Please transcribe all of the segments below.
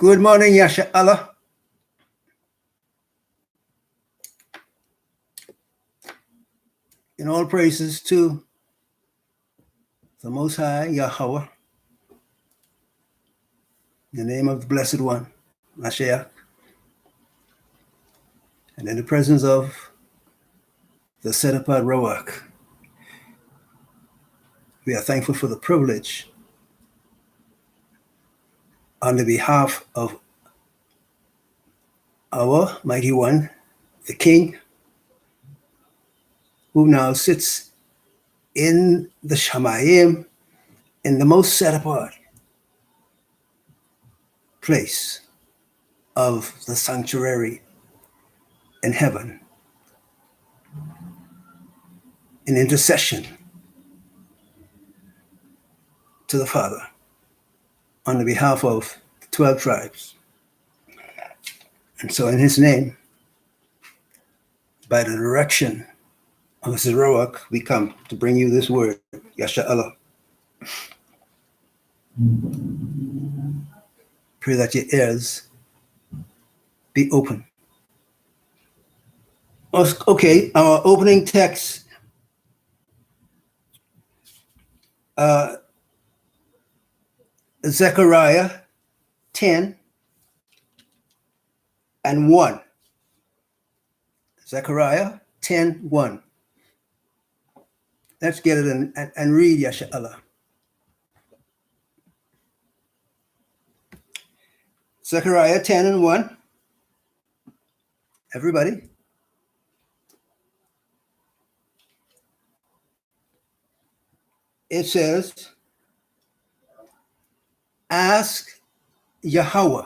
Good morning, Yasha Allah. In all praises to the Most High, Yahweh, in the name of the Blessed One, Mashiach, and in the presence of the set apart Ruach, we are thankful for the privilege on the behalf of our mighty one, the King, who now sits in the Shamayim, in the most set apart place of the sanctuary in heaven, in intercession to the Father on the behalf of the 12 tribes. And so in his name, by the direction of his Ruach, we come to bring you this word, Yasha Allah. Pray that your ears be open. Okay, our opening text, Zechariah 10 and 1. Zechariah 10:1. Let's get it and read, Yasha Allah. Zechariah 10 and 1. Everybody. It says, ask Yahweh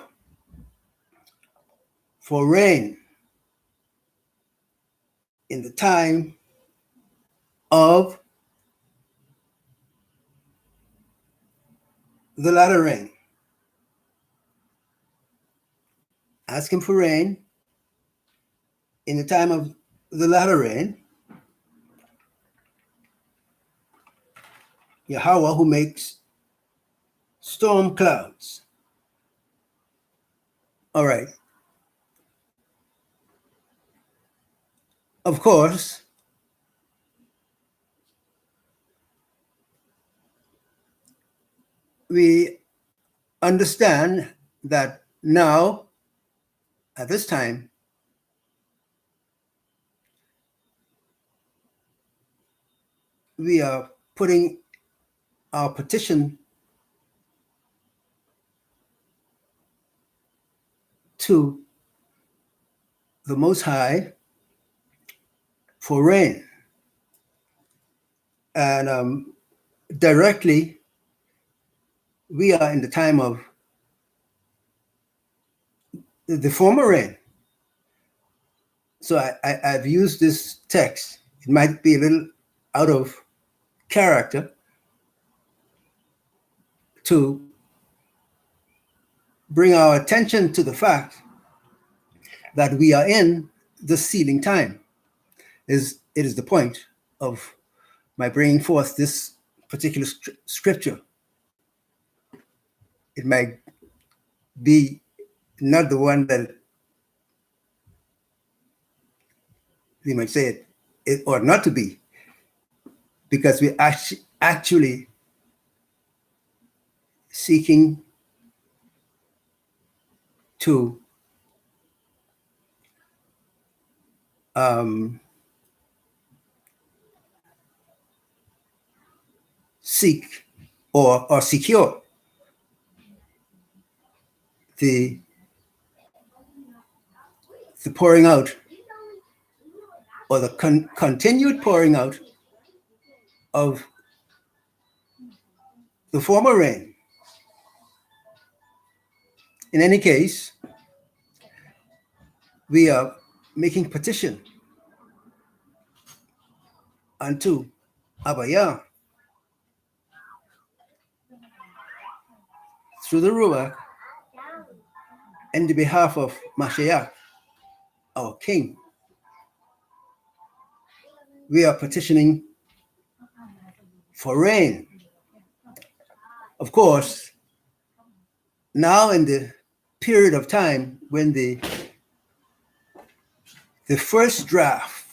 for rain in the time of the latter rain. Ask him for rain in the time of the latter rain. Yahweh, who makes storm clouds. All right. Of course, we understand that now, at this time, we are putting our petition to the Most High for rain. And directly, we are in the time of the former rain. So I've used this text. It might be a little out of character to bring our attention to the fact that we are in the sealing time. It is the point of my bringing forth this particular scripture. It might be not the one that we might say it ought not to be, because we're actually seeking to seek or secure the pouring out or the continued pouring out of the former rain. In any case, we are making petition unto Abaya through the Ruach in the behalf of Mashiach, our King. We are petitioning for rain. Of course, now in the period of time when the first draft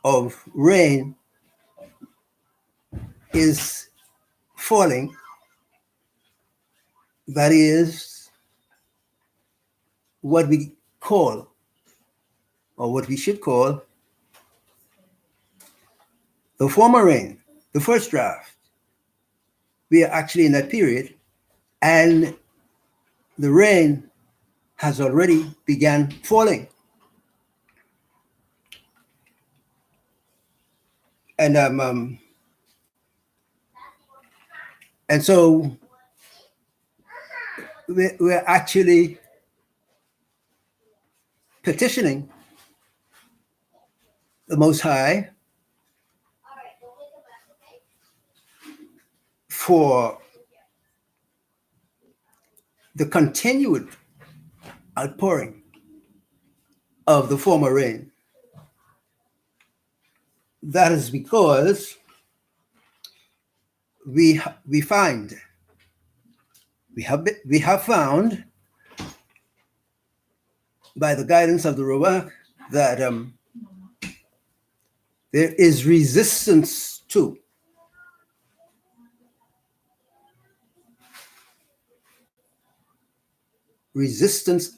of rain is falling, that is what we call, or what we should call, the former rain, the first draft. We are actually in that period, and the rain has already began falling. And so we're actually petitioning the Most High for the continued outpouring of the former rain. That is because we have found by the guidance of the Ruach that there is resistance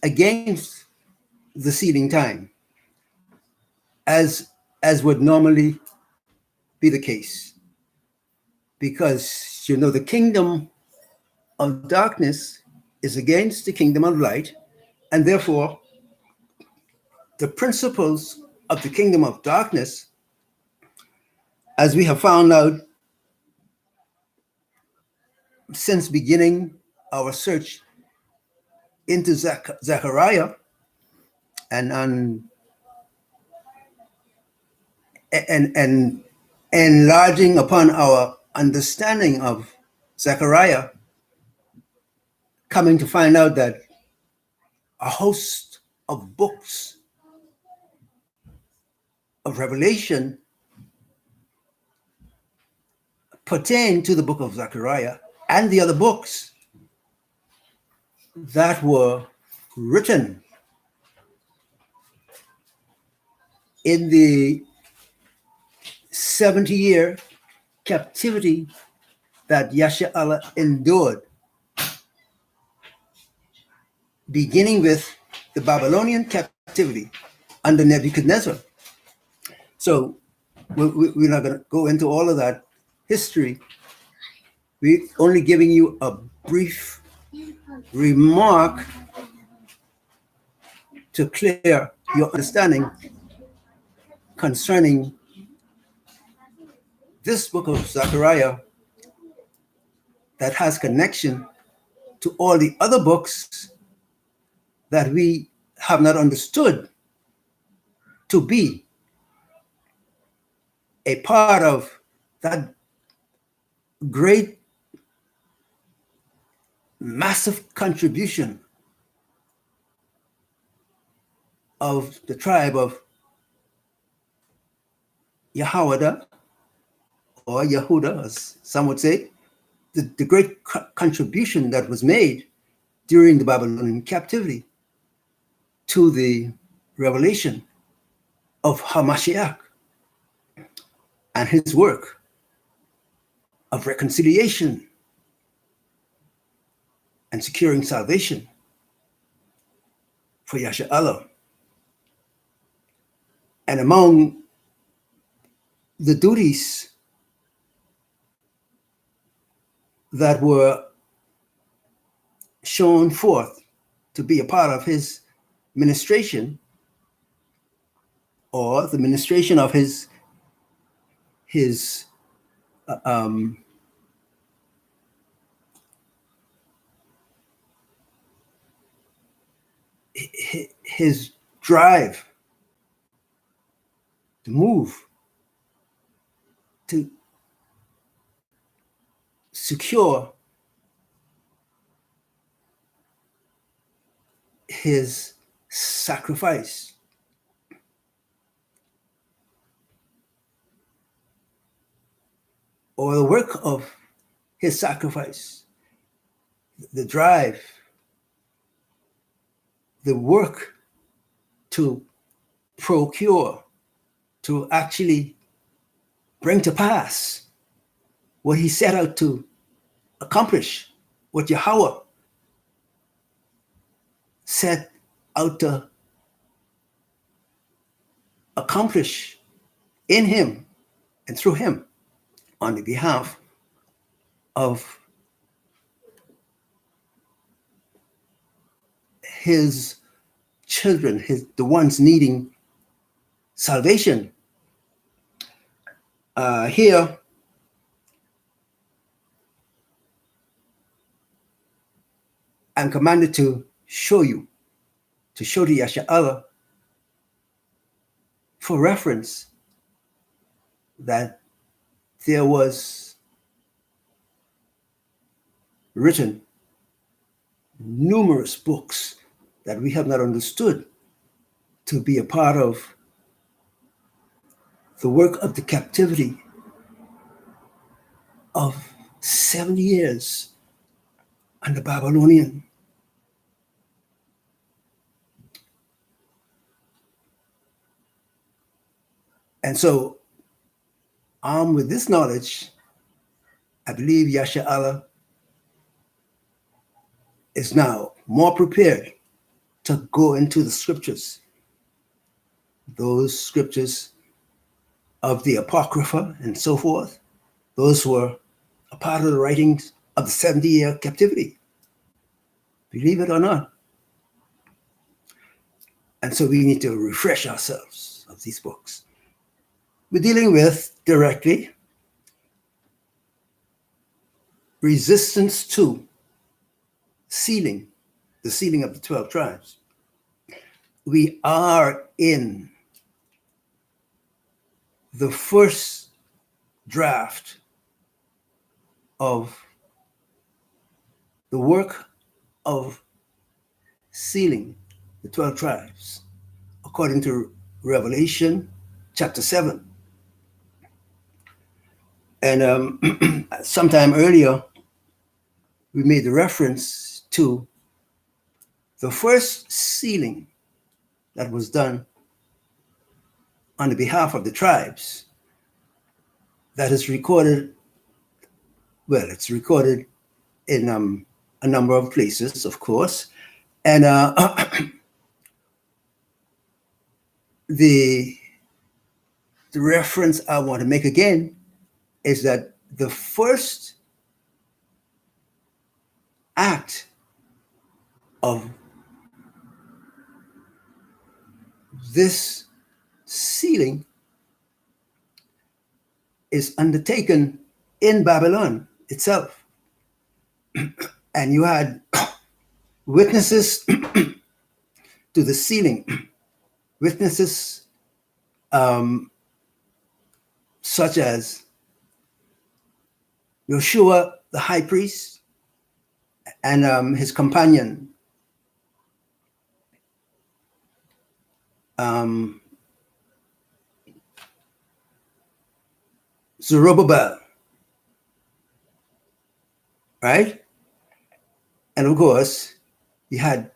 against the seeding time, as would normally be the case, because the kingdom of darkness is against the kingdom of light, and therefore the principles of the kingdom of darkness, as we have found out since beginning our search into Zechariah and enlarging upon our understanding of Zechariah, coming to find out that a host of books of Revelation pertain to the book of Zechariah and the other books that were written in the 70-year captivity that Yasharahla endured, beginning with the Babylonian captivity under Nebuchadnezzar. So we're not going to go into all of that history. We're only giving you a brief remark to clear your understanding concerning this book of Zechariah that has connection to all the other books that we have not understood to be a part of that great, massive contribution of the tribe of Yehuda, or Yehuda, as some would say, the great contribution that was made during the Babylonian captivity to the revelation of Hamashiach and his work of reconciliation and securing salvation for Yasharahla. And among the duties that were shown forth to be a part of his ministration, or the ministration of his drive to move to secure his sacrifice, or the work of his sacrifice, the drive the work to procure, to actually bring to pass what he set out to accomplish, what Yahweh set out to accomplish in him and through him on the behalf of his children, the ones needing salvation. Here, I'm commanded to show the Yasha'Allah for reference that there was written numerous books that we have not understood to be a part of the work of the captivity of 70 years under Babylonian. And so, armed with this knowledge, I believe Yasha'Allah is now more prepared to go into the scriptures, those scriptures of the Apocrypha and so forth. Those were a part of the writings of the 70-year captivity, believe it or not. And so we need to refresh ourselves of these books. We're dealing with directly resistance to the sealing of the 12 tribes. We are in the first draft of the work of sealing the 12 tribes, according to Revelation chapter 7. And sometime earlier, we made the reference to the first sealing that was done on the behalf of the tribes. That is recorded, well, it's recorded in a number of places, of course. And the reference I want to make again is that the first act of this sealing is undertaken in Babylon itself. And you had witnesses to the sealing, witnesses such as Yeshua, the high priest, and his companion, Zerubbabel, right? And of course, you had,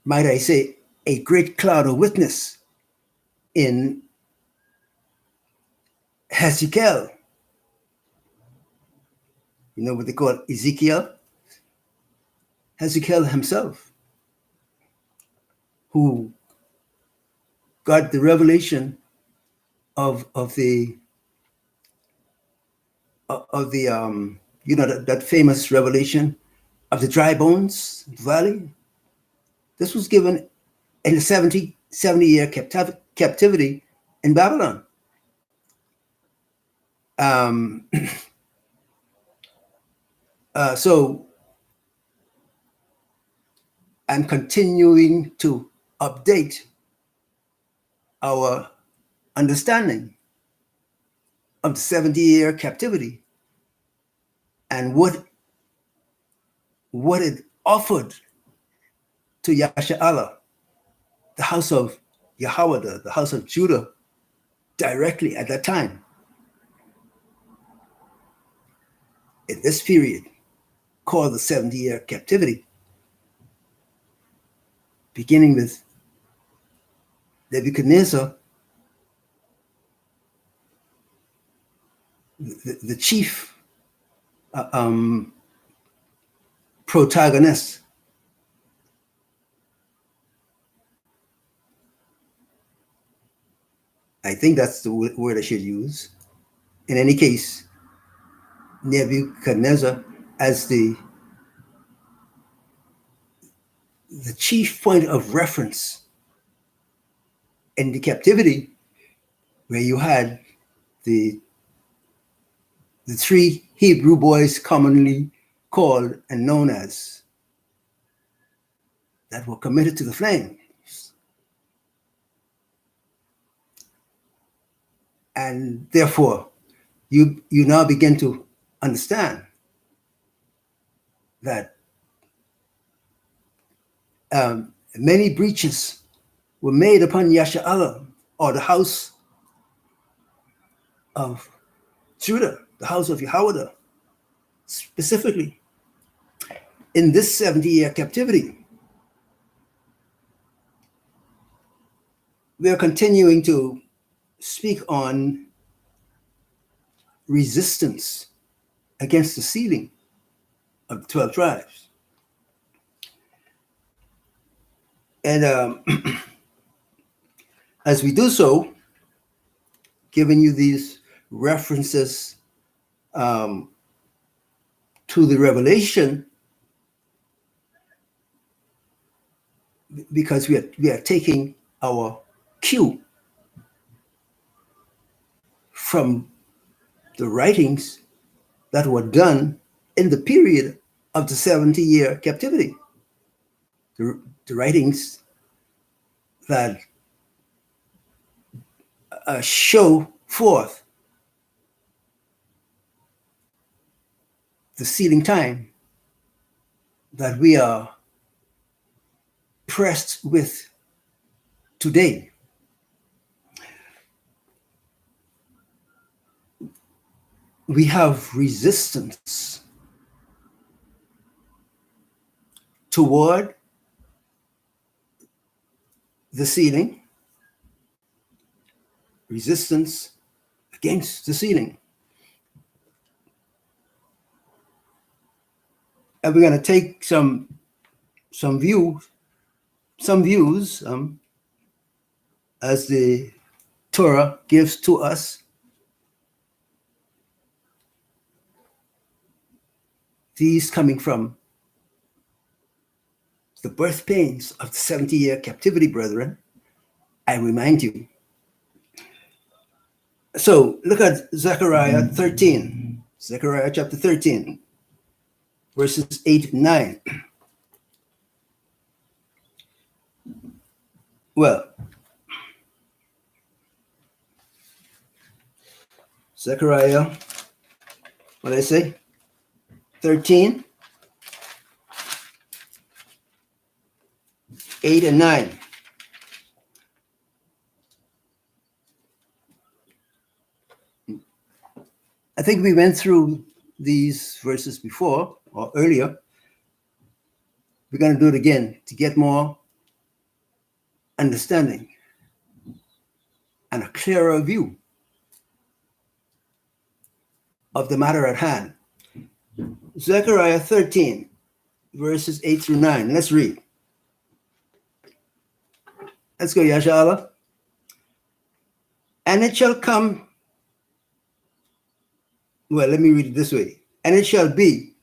might I say, a great cloud of witness in Hezekiel. You know what they call Ezekiel? Hezekiel himself, who got the revelation of the you know, that famous revelation of the dry bones valley. This was given in the 70-year captivity in Babylon. So I'm continuing to update our understanding of the 70-year captivity and what it offered to Yasha'Allah, the house of Yahweh, the house of Judah, directly at that time. In this period, called the 70-year captivity. beginning with Nebuchadnezzar, the chief protagonist. I think that's the word I should use. In any case, Nebuchadnezzar as the chief point of reference in the captivity, where you had the three Hebrew boys commonly called and known as, that were committed to the flames. And therefore, you now begin to understand that many breaches were made upon Yasha'Allah, or the house of Judah, the house of Yahweh, specifically in this 70-year captivity. We are continuing to speak on resistance against the sealing of the 12 tribes. And as we do so, giving you these references to the revelation, because we are taking our cue from the writings that were done in the period of the 70-year captivity. The writings that show forth the sealing time that we are pressed with today. We have resistance toward the sealing, resistance against the sealing. And we're going to take some views as the Torah gives to us. These coming from the birth pains of the 70-year captivity, brethren, I remind you. So look at Zechariah 13, Zechariah chapter 13, verses 8 and 9. Well, Zechariah, what did I say? 13, 8 and 9. I think we went through these verses before or earlier. We're going to do it again to get more understanding and a clearer view of the matter at hand. Zechariah 13, verses 8 through 9. Let's read. Let's go, Yashala. And it shall come, well, let me read it this way. And it shall be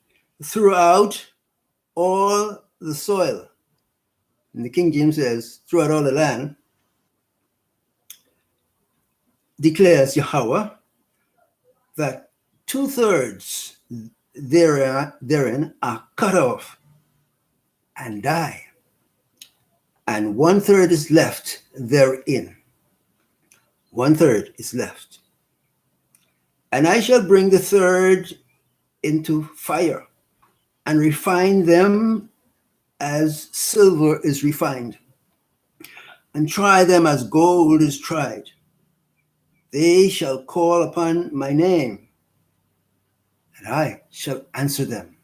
throughout all the soil. And the King James says, throughout all the land, declares Yahweh, that 2/3 therein are cut off and die, and 1/3 is left therein. 1/3 is left. And I shall bring the third into fire, and refine them as silver is refined, and try them as gold is tried. They shall call upon my name, and I shall answer them.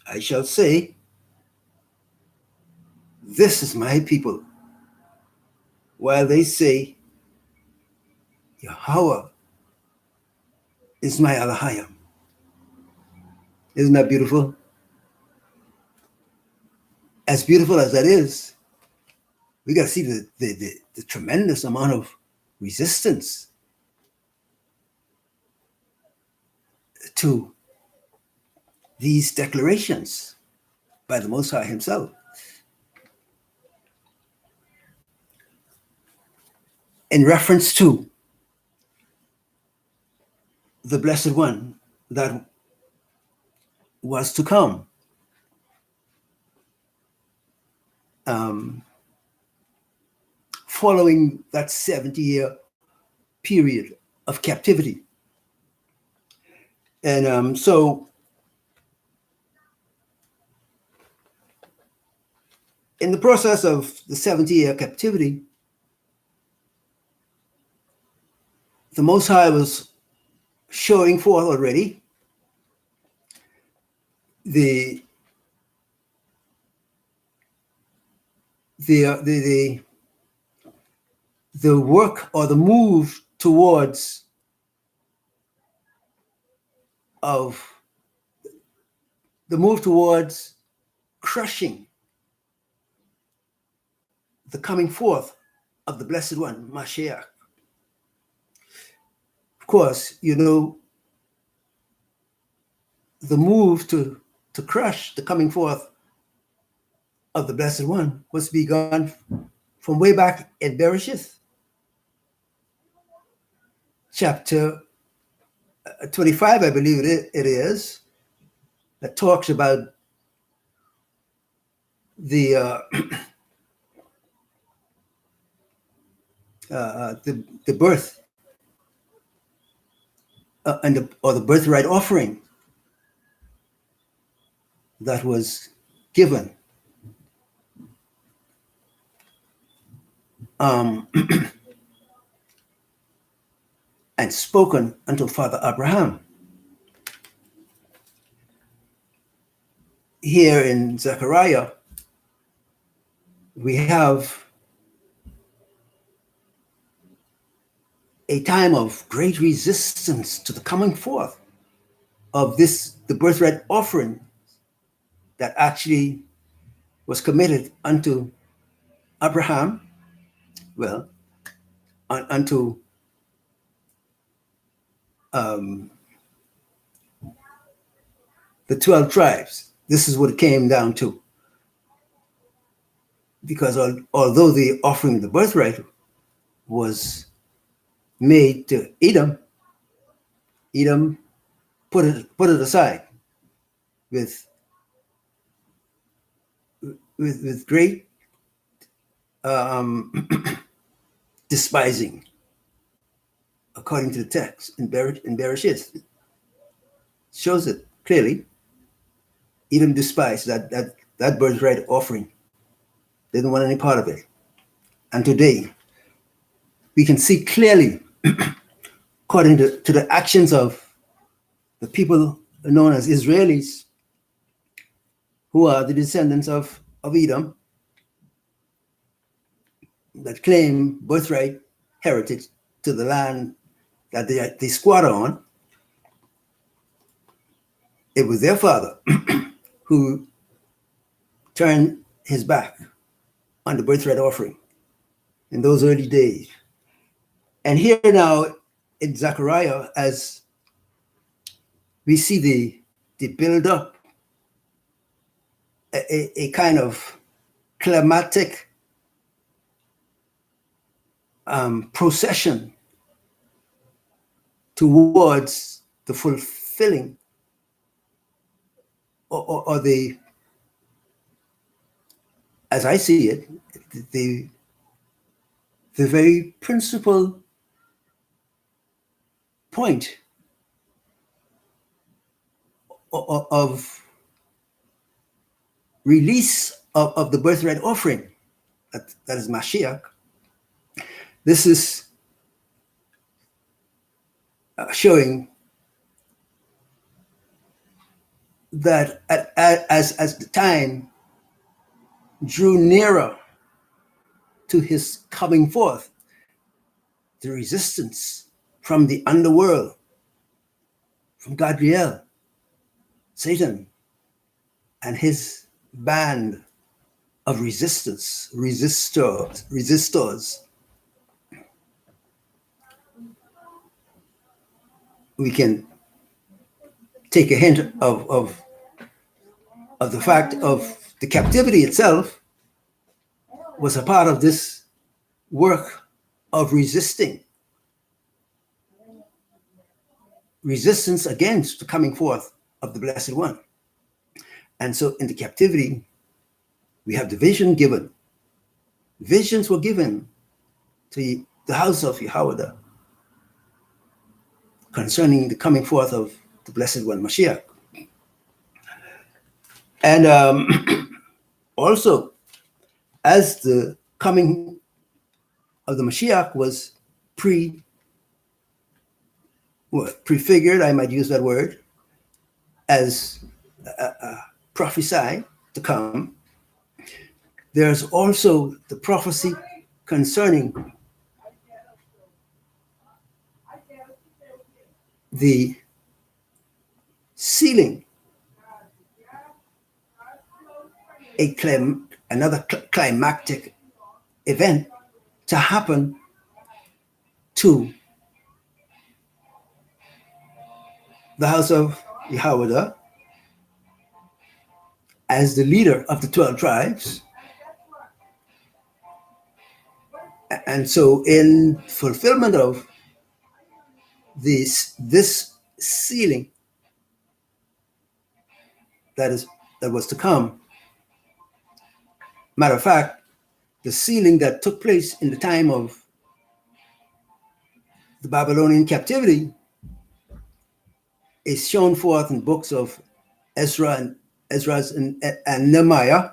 I shall say, This is my people, while they say, Yahweh is my Elohim. Isn't that beautiful? As beautiful as that is, we got to see the tremendous amount of resistance to these declarations by the Most High himself. In reference to the Blessed One that was to come, following that 70-year period of captivity. And so in the process of the 70-year captivity, the Most High was showing forth already the work or the move towards crushing the coming forth of the Blessed One, Mashiach. Of course, you know, the move to crush the coming forth of the Blessed One was begun from way back in Bereshith, chapter 25, I believe it is, that talks about the the birth or the birthright offering that was given and spoken unto Father Abraham. Here in Zechariah, we have a time of great resistance to the coming forth of the birthright offering that actually was committed unto Abraham, well, unto the 12 tribes. This is what it came down to. Because although the offering of the birthright was made to Edom put it aside with great despising, according to the text in Bereshith. It shows it clearly. Edom despised that birthright offering. They didn't want any part of it. And today, we can see clearly, according to the actions of the people known as Israelis, who are the descendants of Edom, that claim birthright heritage to the land that they squatter on. It was their father who turned his back on the birthright offering in those early days. And here now in Zechariah, as we see the build-up, a kind of climatic procession towards the fulfilling or the, as I see it, the very principal point of release of the birthright offering, that is Mashiach. This is showing that as the time drew nearer to his coming forth, the resistance from the underworld, from Gadriel, Satan, and his band of resistors, we can take a hint of the fact of the captivity itself was a part of this work of resistance against the coming forth of the Blessed One. And so in the captivity, we have the vision given. Visions were given to the house of Yahweh concerning the coming forth of the Blessed One, Mashiach. And also, as the coming of the Mashiach was prefigured, I might use that word, as prophesied to come, there's also the prophecy concerning the sealing, another climactic event to happen to the house of Yahweh as the leader of the 12 tribes. And so in fulfillment of this sealing that was to come, matter of fact, the sealing that took place in the time of the Babylonian captivity is shown forth in books of Ezra and Nehemiah.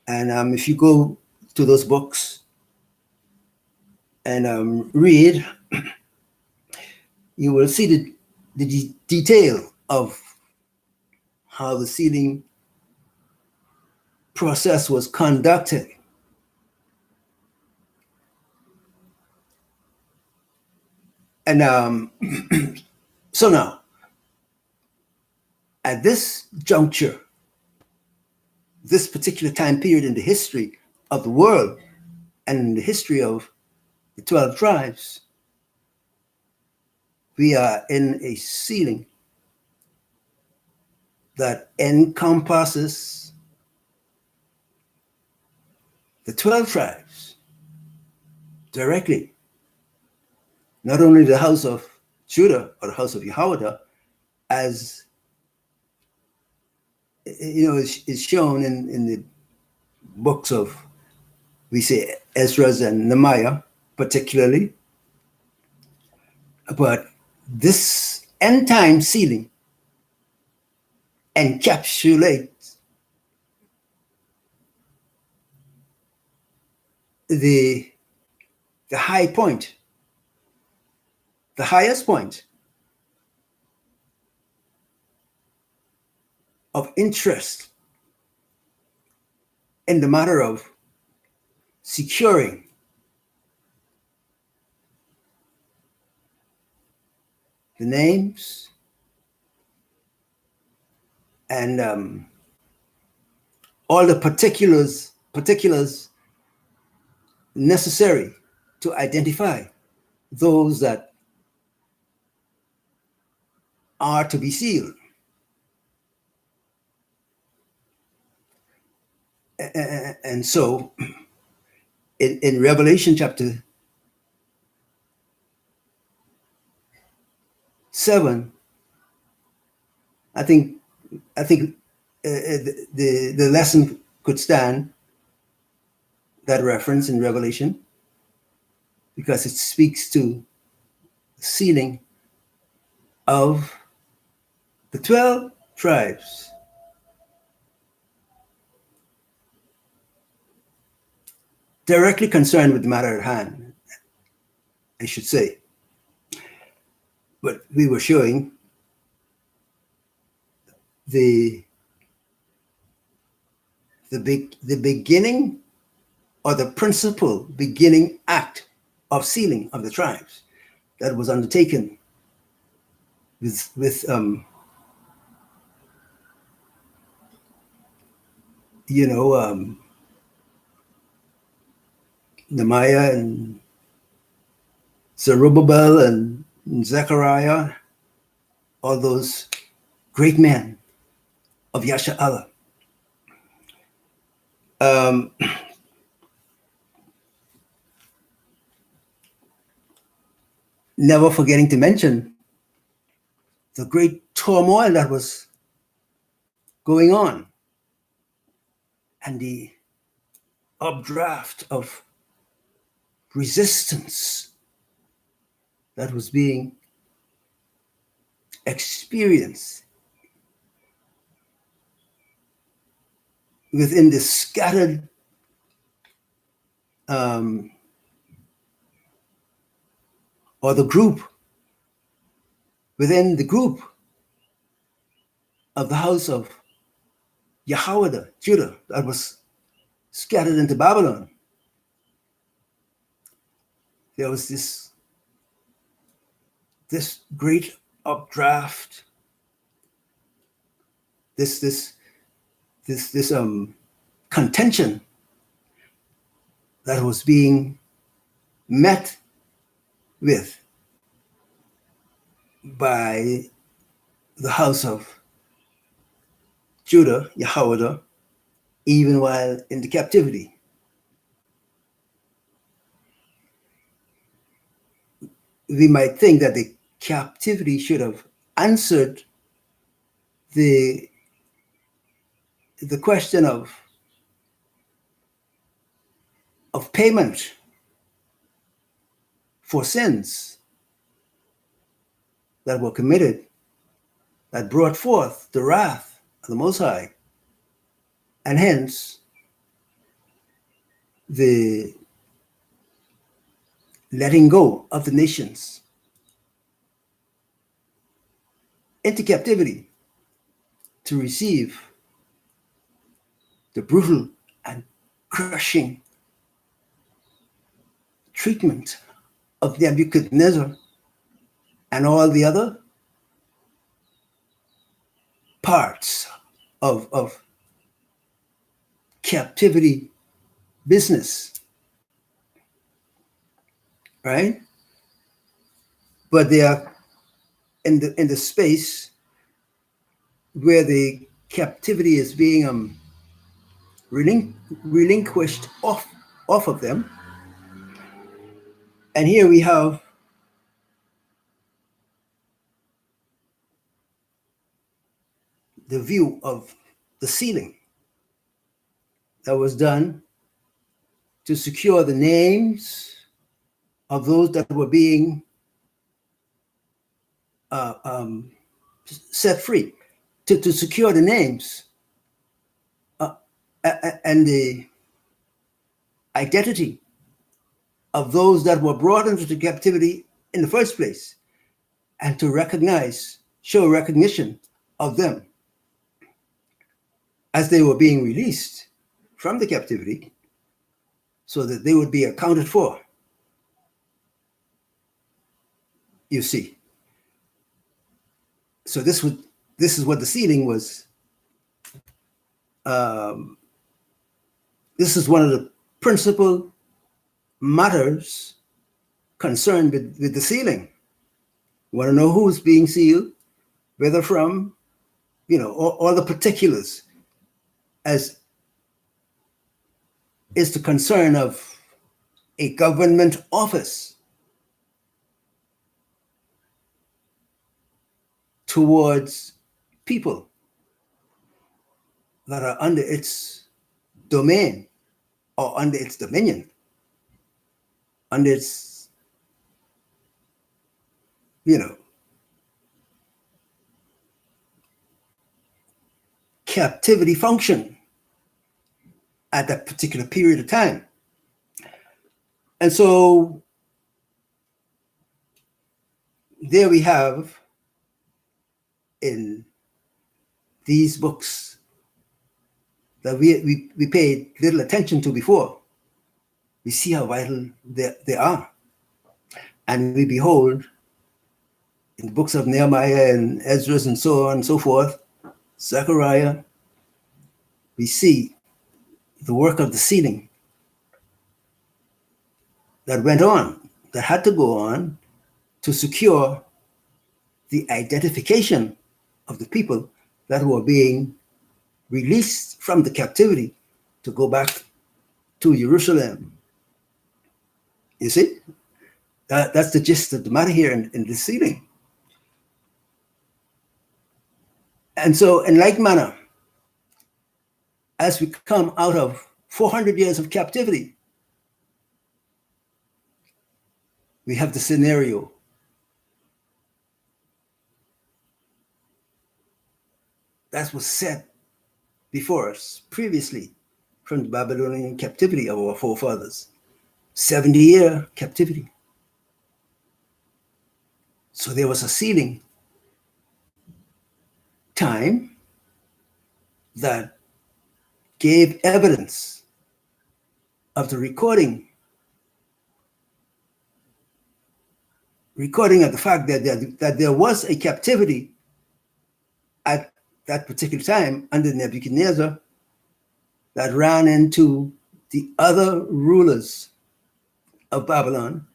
And if you go to those books and read, you will see the detail of how the sealing process was conducted. And so now, at this juncture, this particular time period in the history of the world and in the history of the 12 tribes, we are in a sealing that encompasses the 12 tribes directly, not only the house of Judah or the house of Yahweh, as is shown in the books of, we say, Ezra and Nehemiah, particularly. But this end time sealing encapsulates the high point, the highest point of interest in the matter of securing the names and all the particulars necessary to identify those that are to be sealed. And so in Revelation chapter 7, I think the lesson could stand that reference in Revelation, because it speaks to sealing of the 12 tribes. Directly concerned with the matter at hand, I should say. But we were showing the the beginning or the principal beginning act of sealing of the tribes that was undertaken with Nehemiah and Zerubbabel and Zechariah, all those great men of Yasha'Allah. Never forgetting to mention the great turmoil that was going on and the updraft of resistance that was being experienced within the scattered or the group within the group of the house of Yahweh, Judah, that was scattered into Babylon. There was this great updraft, this contention that was being met with by the house of Judah, Yahweh, even while in the captivity. We might think that the captivity should have answered the question of payment for sins that were committed, that brought forth the wrath of the Most High, and hence the letting go of the nations into captivity to receive the brutal and crushing treatment of Nebuchadnezzar and all the other parts of captivity business, right? But they are in the space where the captivity is being relinquished off of them. And here we have the view of the sealing that was done to secure the names of those that were being set free, to secure the names and the identity of those that were brought into the captivity in the first place, and to show recognition of them as they were being released from the captivity, so that they would be accounted for. You see. So this is what the sealing was. This is one of the principal matters concerned with the sealing. You want to know who's being sealed, whether from, all the particulars, as is the concern of a government office towards people that are under its domain or under its dominion, under its, captivity function at that particular period of time. And so there we have in these books that we paid little attention to before, we see how vital they are. And we behold in the books of Nehemiah and Ezra and so on and so forth, Zechariah, we see the work of the sealing that went on, that had to go on to secure the identification of the people that were being released from the captivity to go back to Jerusalem. You see? That's the gist of the matter here in the sealing. And so, in like manner, as we come out of 400 years of captivity, we have the scenario that was set before us previously from the Babylonian captivity of our forefathers. 70-year captivity. So there was a sealing time that gave evidence of the recording of the fact that there was a captivity at that particular time under Nebuchadnezzar that ran into the other rulers of Babylon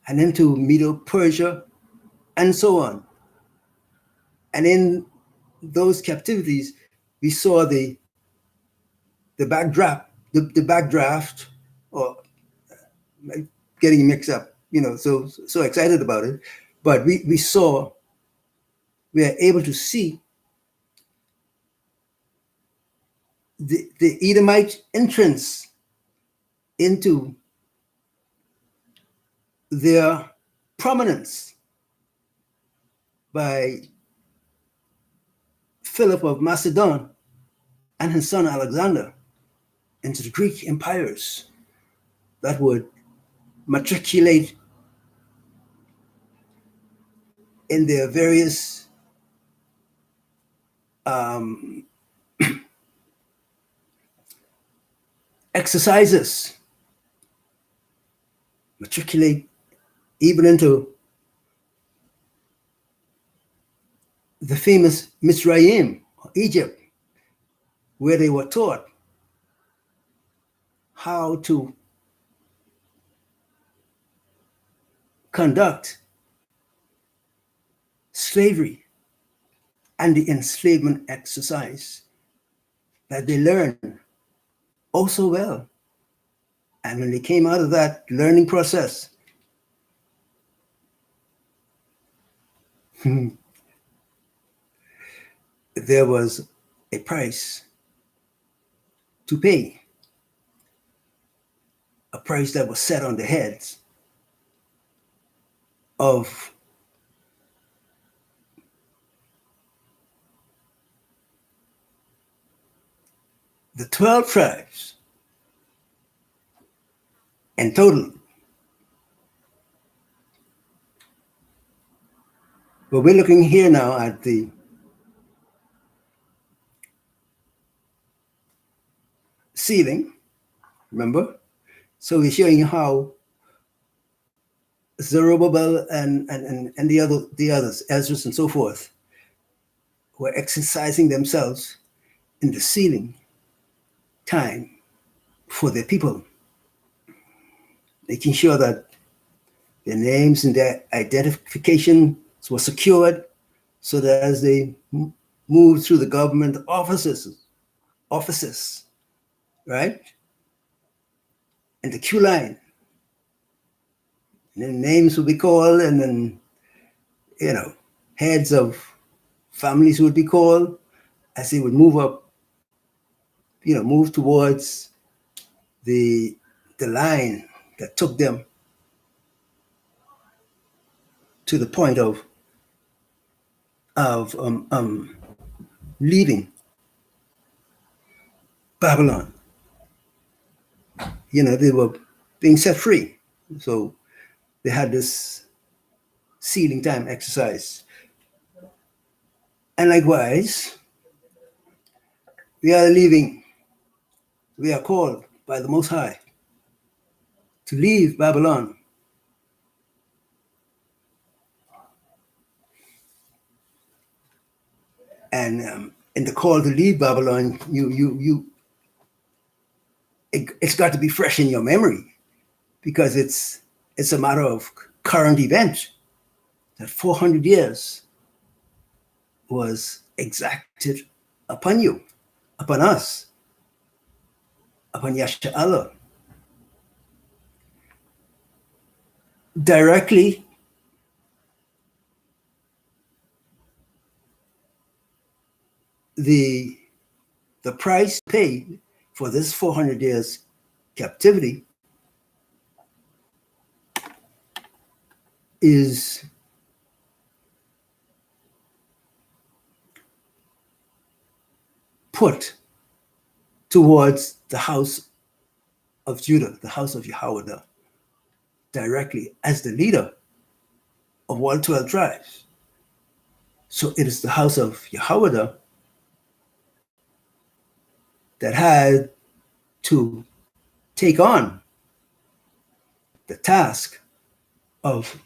and into Medo-Persia and so on. And in those captivities, we saw the backdraft, or getting mixed up, so excited about it. But we are able to see the Edomite entrance into their prominence by Philip of Macedon and his son Alexander into the Greek empires that would matriculate in their various exercises, matriculate even into the famous Mitzrayim, Egypt, where they were taught how to conduct slavery and the enslavement exercise that they learned oh so well. And when they came out of that learning process, there was a price to pay, a price that was set on the heads of the 12 tribes in total. But we're looking here now at the sealing, remember? So we're showing you how Zerubbabel and the others, Ezra and so forth, were exercising themselves in the sealing time for their people, making sure that their names and their identifications were secured so that as they moved through the government offices, right? And the queue line. And then names would be called, and then, heads of families would be called as they would move up, move towards the line that took them to the point of leaving Babylon. They were being set free. So they had this sealing time exercise. And likewise, we are leaving we are called by the Most High to leave Babylon. And in the call to leave Babylon, it's got to be fresh in your memory, because it's a matter of current event that 400 years was exacted upon you, upon us, upon Yasha'Allah. Directly, the price paid for this 400 years captivity is put towards the house of Judah, the house of Yahweh, directly as the leader of all 12 tribes. So it is the house of Yahweh that had to take on the task of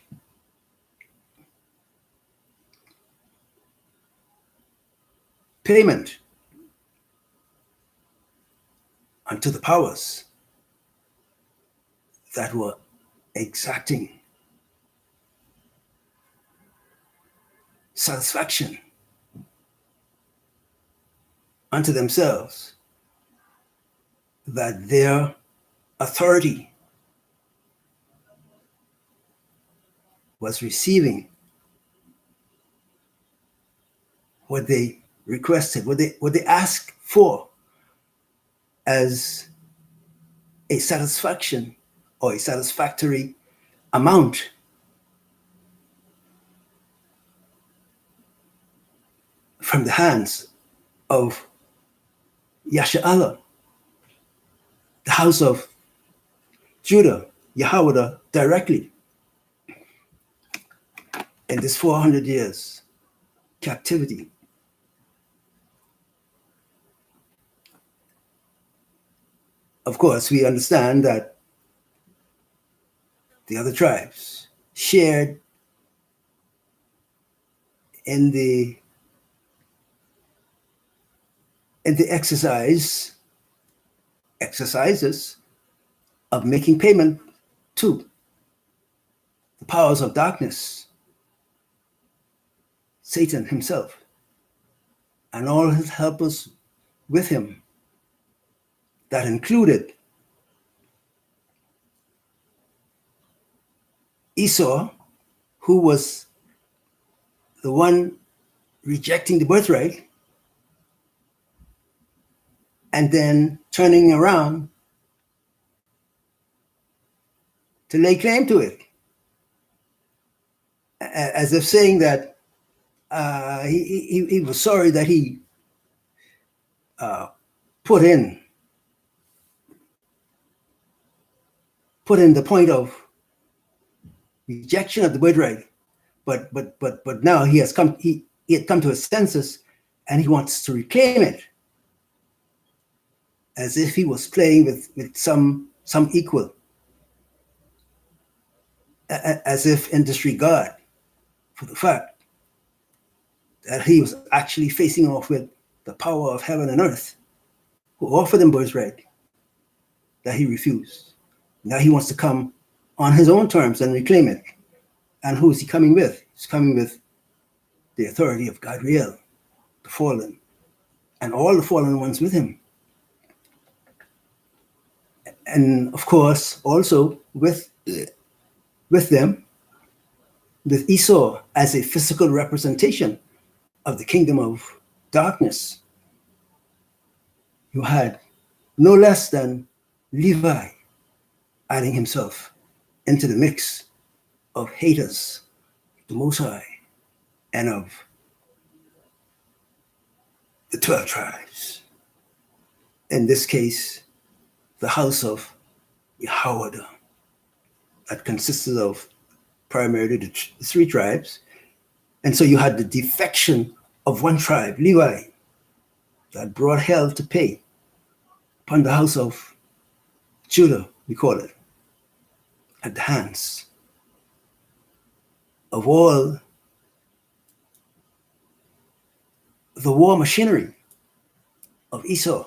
payment unto the powers that were exacting satisfaction unto themselves that their authority was receiving what they requested, what they asked for as a satisfaction or a satisfactory amount from the hands of Yasha'Allah, the house of Judah, Yahweh directly. In this 400 years captivity, of course, we understand that the other tribes shared in the exercises of making payment to the powers of darkness, Satan himself, and all his helpers with him. That included Esau, who was the one rejecting the birthright and then turning around to lay claim to it, as if saying that he was sorry that he put in the point of rejection of the birthright, but now he had come to his senses, and he wants to reclaim it, as if he was playing with some equal, as if in disregard for the fact that he was actually facing off with the power of heaven and earth, who offered him birthright that he refused. Now he wants to come on his own terms and reclaim it. And who is he coming with? He's coming with the authority of Gadriel, the fallen, and all the fallen ones with him. And of course, also with them, with Esau as a physical representation of the kingdom of darkness, you had no less than Levi adding himself into the mix of haters, the Most High, and of the 12 tribes. In this case, the house of Yahweh, that consisted of primarily the 3 tribes. And so you had the defection of one tribe, Levi, that brought hell to pay upon the house of Judah, we call it, at the hands of all the war machinery of Esau,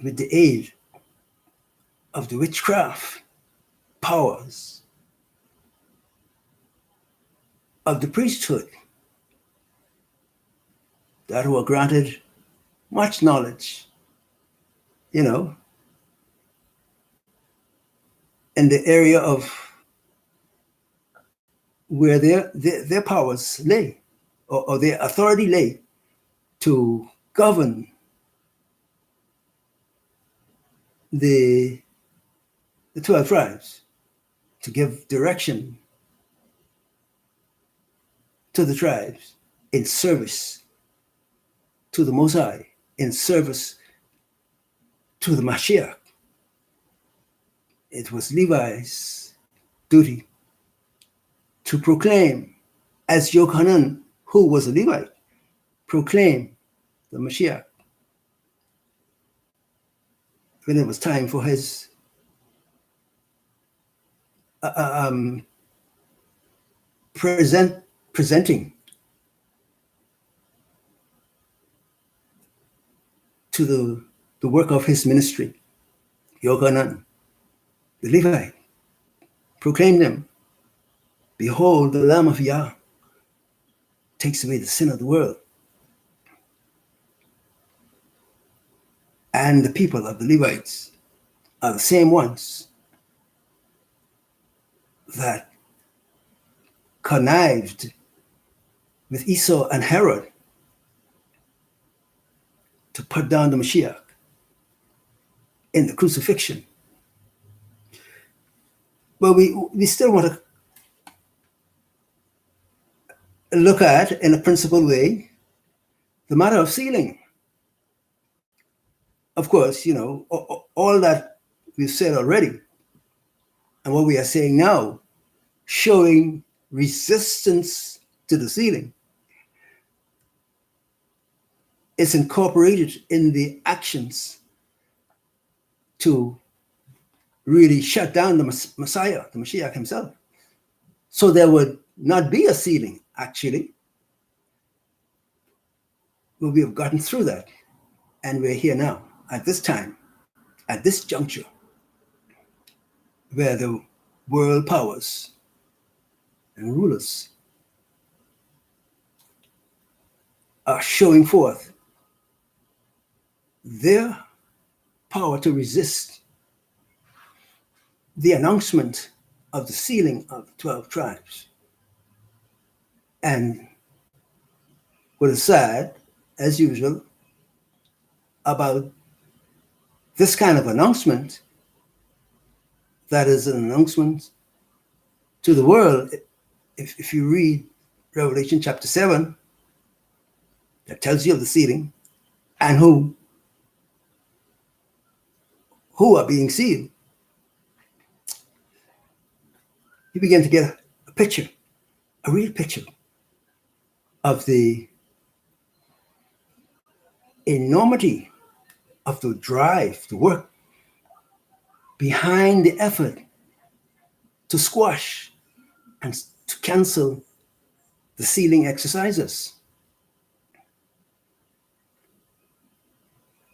with the aid of the witchcraft powers of the priesthood that were granted much knowledge, in the area of where their powers lay, or their authority lay to govern the 12 tribes, to give direction to the tribes in service to the Most High, in service to the Mashiach. It was Levi's duty to proclaim, as Yochanan, who was a Levite, proclaim the Mashiach when it was time for his presenting to the work of his ministry. Yochanan, the Levite, proclaimed them, "Behold, the Lamb of Yah takes away the sin of the world." And the people of the Levites are the same ones that connived with Esau and Herod to put down the Mashiach in the crucifixion. But we still want to look at, in a principled way, the matter of sealing. Of course, all that we've said already and what we are saying now, showing resistance to the sealing, is incorporated in the actions to really shut down the Messiah, the Mashiach himself. So there would not be a sealing, actually. But we have gotten through that. And we're here now, at this time, at this juncture, where the world powers and rulers are showing forth their power to resist the announcement of the sealing of the 12 tribes. And what is sad, as usual, about this kind of announcement, that is an announcement to the world. If you read Revelation chapter 7, that tells you of the sealing and who are being sealed, you begin to get a picture, a real picture of the enormity of the drive, the work behind the effort to squash and to cancel the sealing exercises.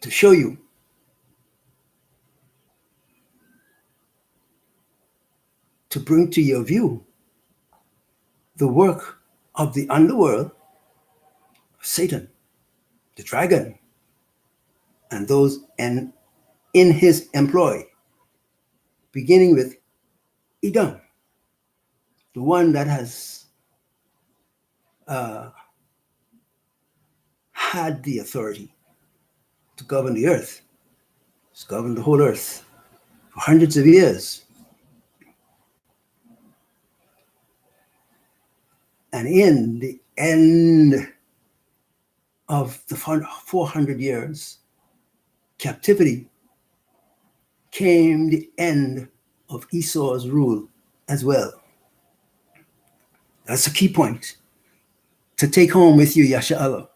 To show you to bring to your view the work of the underworld, Satan, the dragon, and those in his employ, beginning with Edom, the one that has had the authority to govern the earth. It's governed the whole earth for hundreds of years. And in the end of the 400 years captivity came the end of Esau's rule as well. That's a key point to take home with you, Yasha Allah.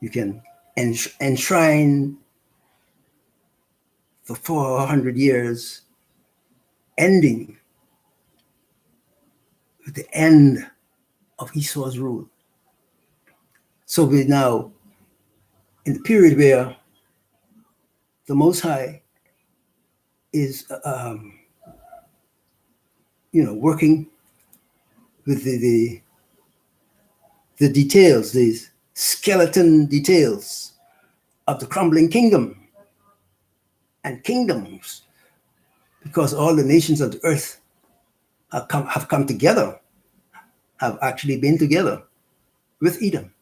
You can enshrine for 400 years, ending with the end of Esau's rule. So we're now in the period where the Most High is, working with the details, these skeleton details of the crumbling kingdom and kingdoms, because all the nations of the earth have come together, have actually been together with Edom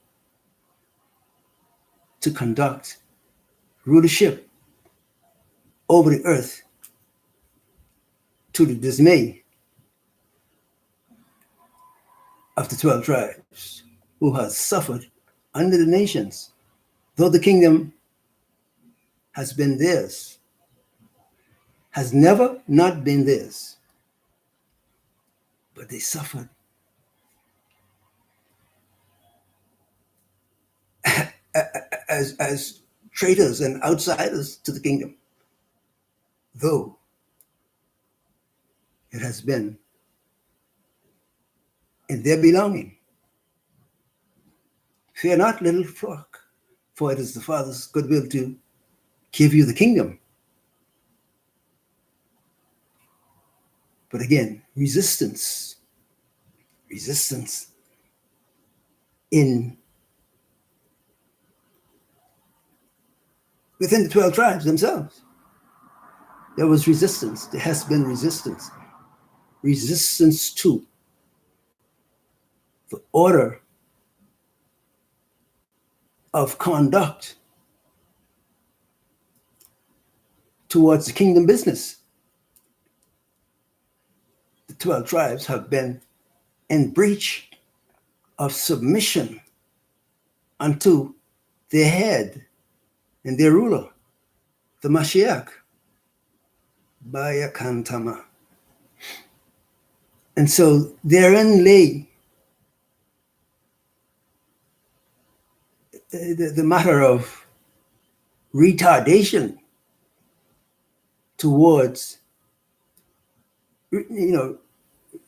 to conduct rulership over the earth, to the dismay of the 12 tribes who has suffered under the nations. Though the kingdom has been theirs, has never not been theirs, but they suffered as traitors and outsiders to the kingdom, though it has been in their belonging. Fear not, little flock, for it is the Father's good will to give you the kingdom. But again, resistance within the 12 tribes themselves. There was resistance. There has been resistance. Resistance to the order of conduct towards the kingdom business. The 12 tribes have been in breach of submission unto their head and their ruler, the Mashiach, Baya Kantama. And so therein lay the matter of retardation towards,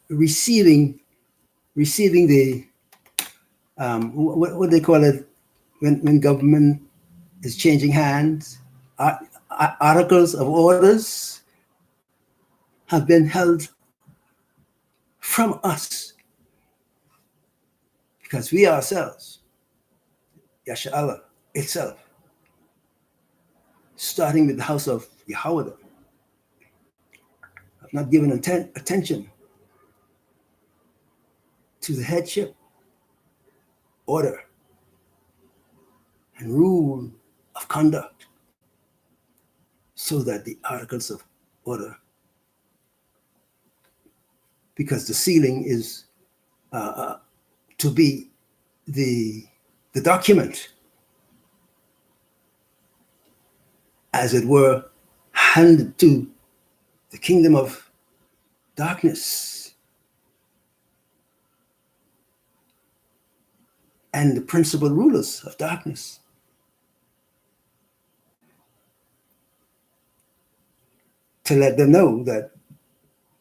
receiving the what they call it when government is changing hands. Articles of orders have been held from us because we ourselves, Yasha'Allah itself, starting with the house of Yahweh, have not given attention to the headship, order, and rule of conduct, so that the articles of order, because the sealing is to be the document, as it were, handed to the kingdom of darkness and the principal rulers of darkness. To let them know that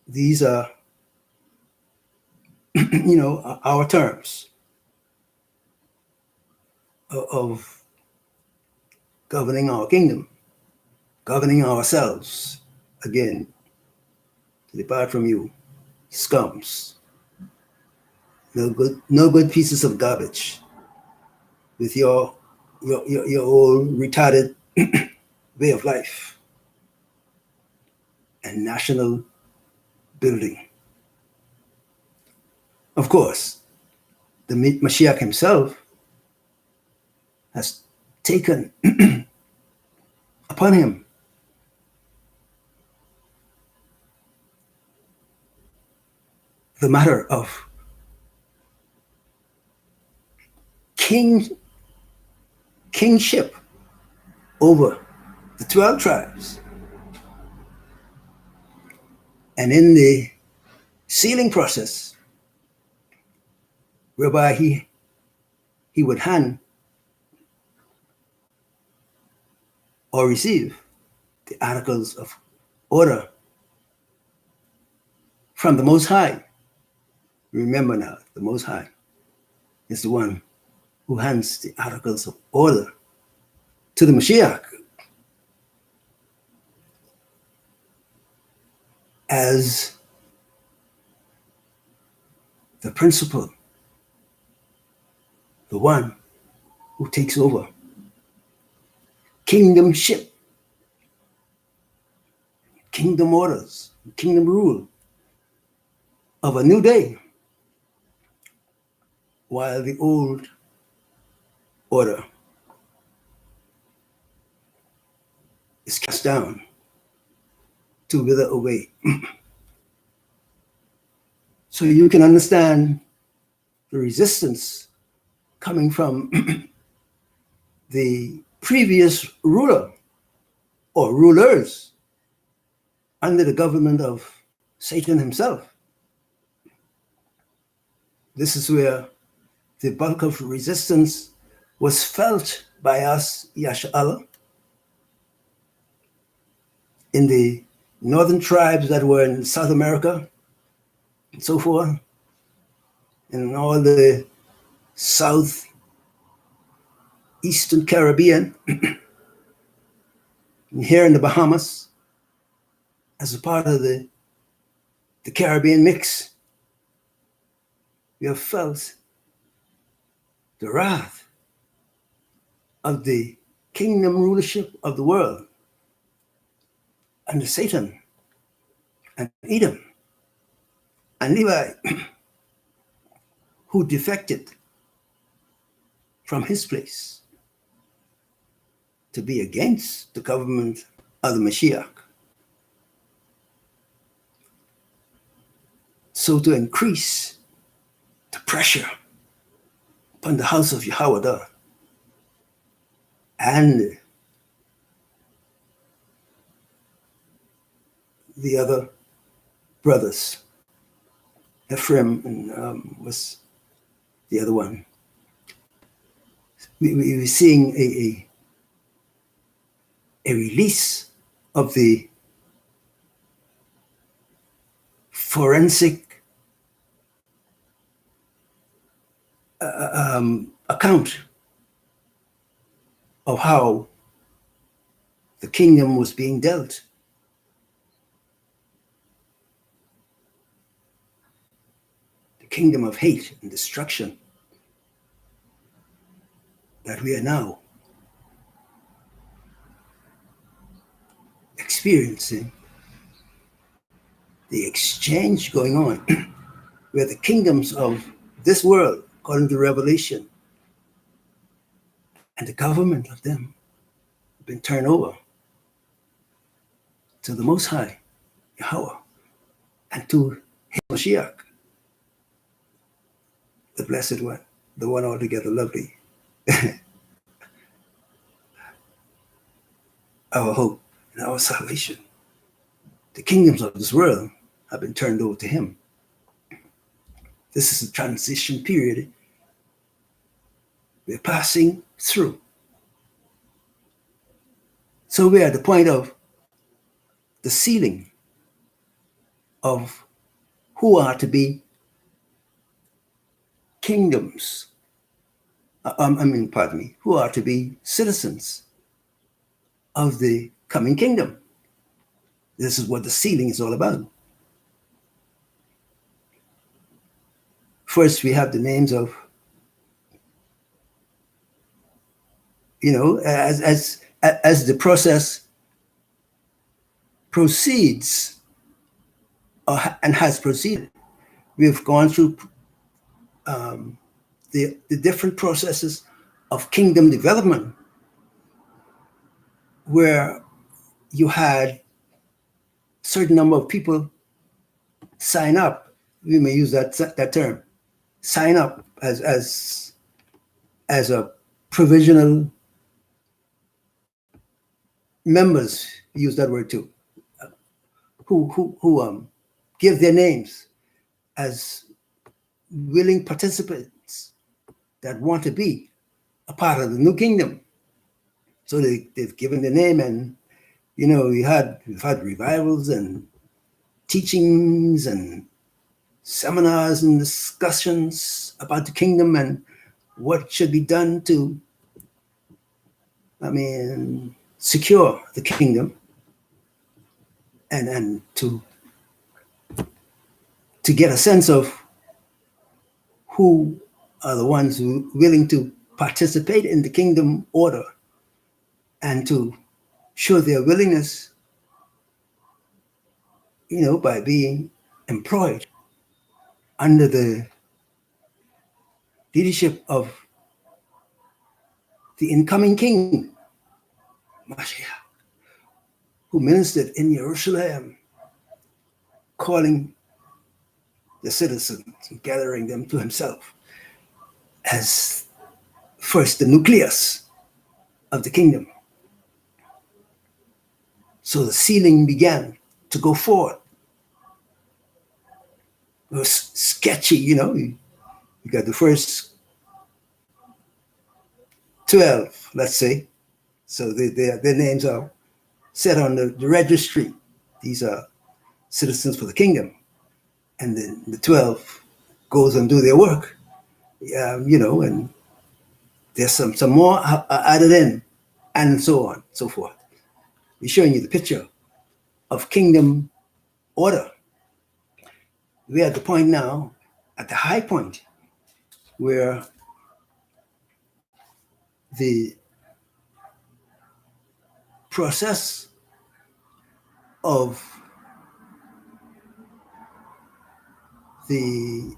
these are, our terms of governing our kingdom, governing ourselves. Again, to depart from you, scums, no good pieces of garbage, with your old retarded way of life and national building. Of course, the Mashiach himself has taken upon him the matter of kingship over the 12 tribes. And in the sealing process, whereby he would hand or receive the articles of order from the Most High. Remember now, the Most High is the one who hands the articles of order to the Mashiach as the principal, the one who takes over kingdomship, kingdom orders, kingdom rule of a new day, while the old order is cast down to wither away. So you can understand the resistance coming from the previous ruler or rulers under the government of Satan himself. This is where the bulk of resistance was felt by us, Yasha'Allah, in the northern tribes that were in South America and so forth, in all the southeastern Caribbean, and here in the Bahamas, as a part of the Caribbean mix. We have felt the wrath of the kingdom rulership of the world under Satan and Edom and Levi, who defected from his place to be against the government of the Mashiach. So to increase the pressure upon the house of Yahweh and the other brothers, Ephraim and was the other one. We were seeing a release of the forensic account of how the kingdom was being dealt. The kingdom of hate and destruction that we are now experiencing, the exchange going on where the kingdoms of this world, according to Revelation, and the government of them have been turned over to the Most High, Yahweh, and to His Mashiach, the Blessed One, the one altogether lovely, our hope and our salvation. The kingdoms of this world have been turned over to Him. This is a transition period we're passing through. So we're at the point of the sealing of who are to be kingdoms. Who are to be citizens of the coming kingdom. This is what the sealing is all about. First, we have the names of, as the process proceeds and has proceeded, we've gone through the different processes of kingdom development, where you had a certain number of people sign up. We may use that term, sign up as a provisional members. Use that word too. Who give their names as willing participants that want to be a part of the new kingdom. So they've given the name, and we've had revivals and teachings and seminars and discussions about the kingdom and what should be done to, secure the kingdom and to get a sense of who are the ones who are willing to participate in the kingdom order and to show their willingness, by being employed under the leadership of the incoming king, Mashiach, who ministered in Jerusalem, calling the citizens and gathering them to himself as first the nucleus of the kingdom. So the sealing began to go forward. It was sketchy, You got the first 12, let's say. So their names are set on the registry. These are citizens for the kingdom. And then the 12 goes and do their work. And there's some more added in, and so on, so forth. We're showing you the picture of kingdom order. We're at the point now, at the high point, where the process of the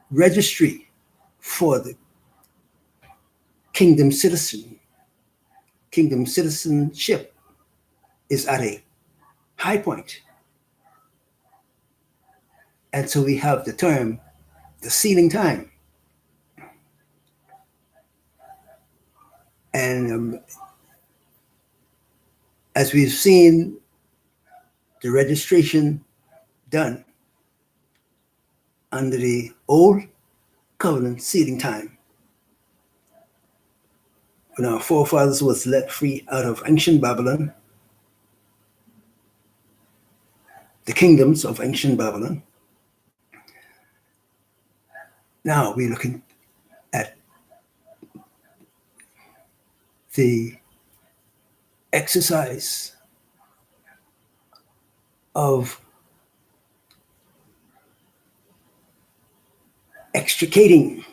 registry for the kingdom citizenship is at a high point. And so we have the term, the sealing time. And as we've seen the registration done under the old covenant sealing time, when our forefathers was let free out of ancient Babylon, the kingdoms of ancient Babylon. Now we're looking at the exercise of extricating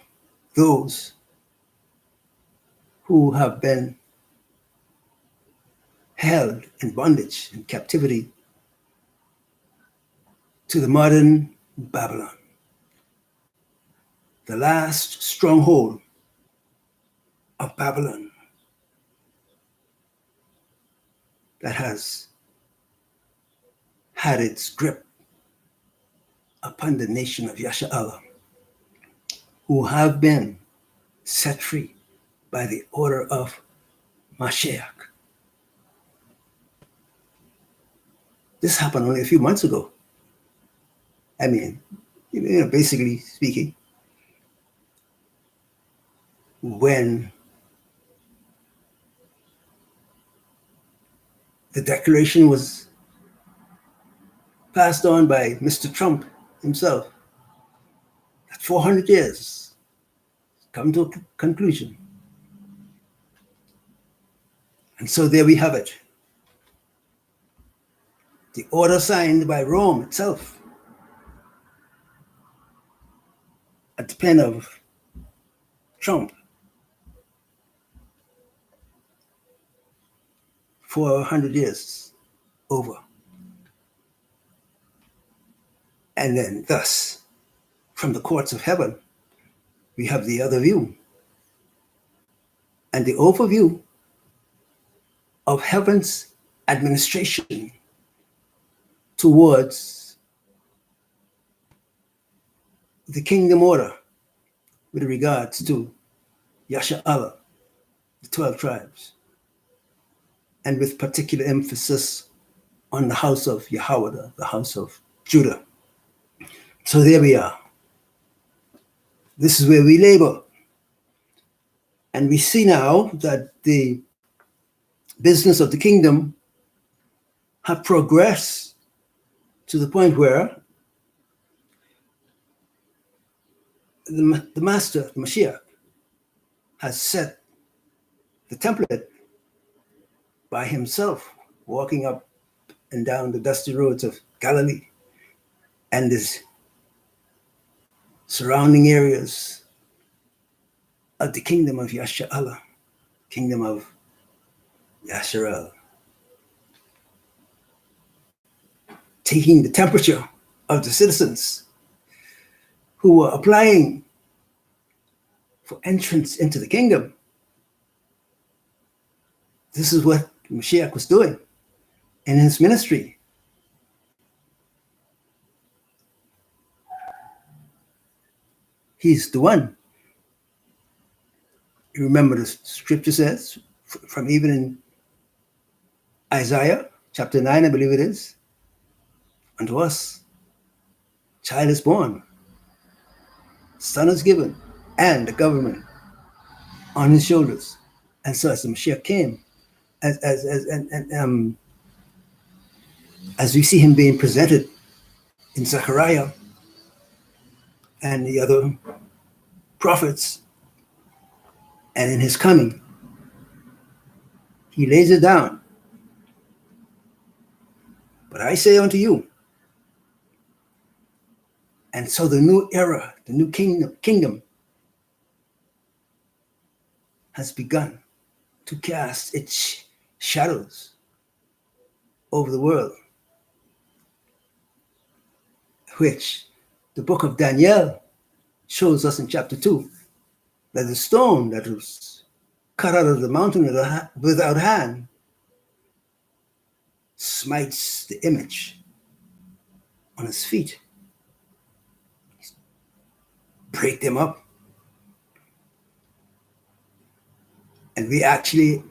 those who have been held in bondage and captivity to the modern Babylon, the last stronghold of Babylon that has had its grip upon the nation of Yasha'Allah, who have been set free by the order of Mashiach. This happened only a few months ago. Basically speaking, when the declaration was passed on by Mr. Trump himself, that 400 years come to a conclusion. And so there we have it. The order signed by Rome itself at the pen of Trump, 400 years over. And then thus, from the courts of heaven, we have the other view. And the overview of heaven's administration towards the kingdom order with regards to Yasha'Allah, the 12 tribes, and with particular emphasis on the house of Yahweh, the house of Judah. So there we are. This is where we labor. And we see now that the business of the kingdom have progressed to the point where the master, the Mashiach, has set the template by himself, walking up and down the dusty roads of Galilee and the surrounding areas of the kingdom of Yasha'Allah, kingdom of Yasharel, taking the temperature of the citizens who were applying for entrance into the kingdom. This is what Mashiach was doing in his ministry. He's the one. You remember the scripture says, from even in Isaiah chapter 9, I believe it is, unto us, child is born, son is given, and the government on his shoulders. And so as the Mashiach came, as we see him being presented in Zechariah and the other prophets, and in his coming, he lays it down. But I say unto you, and so the new era, the new kingdom has begun to cast its shadows over the world, which the book of Daniel shows us in chapter 2, that the stone that was cut out of the mountain without hand smites the image on his feet, break them up. And we actually